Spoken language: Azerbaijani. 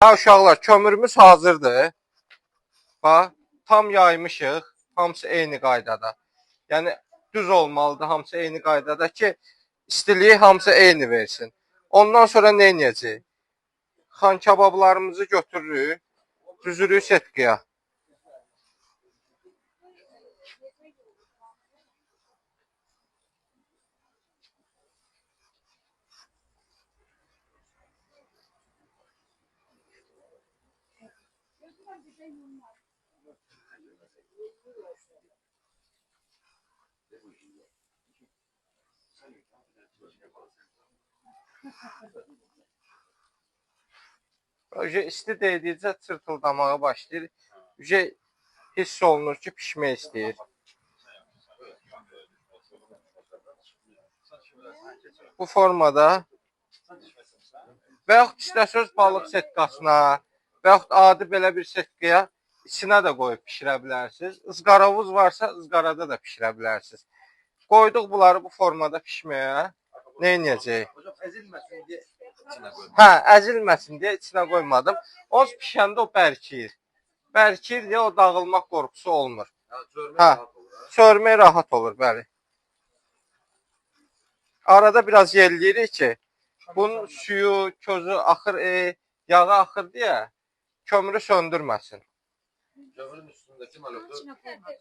Ha uşaqlar, kömürümüz hazırdır. Bax, tam yaymışıq. Hamısı eyni qaydada. Yəni düz olmalıdır, hamısı eyni qaydada ki, istiliyi hamısı eyni versin. Ondan sonra nə edəcəyik? Xan kabablarımızı götürürük, düzürük setkiyə. İsti değdikcə çırtıldamağa başlayır. Hiss olunur ki, pişmək istəyir. Bu formada və yaxud istəsəz balıq setkasına və yaxud adi belə bir setkiyə içinə də qoyub pişirə bilərsiniz. Izqarovuz varsa ızqarada da pişirə bilərsiniz. Qoyduq bunları bu formada pişməyə. Nə edəcəyik? Hocam əzilməsin deyə içinə qoymadım. Hə, əzilməsin deyə içinə qoymadım. Onsuz pişəndə o bərkiyir. Bərkiyir deyə o dağılmaq qorxusu olmur. Hə, çörmək rahat olur, bəli. Arada biraz yerləyirik ki, bunun suyu, közü axır, yağı axır deyə kömürü söndürməsin. Kömürün üstündəki molekül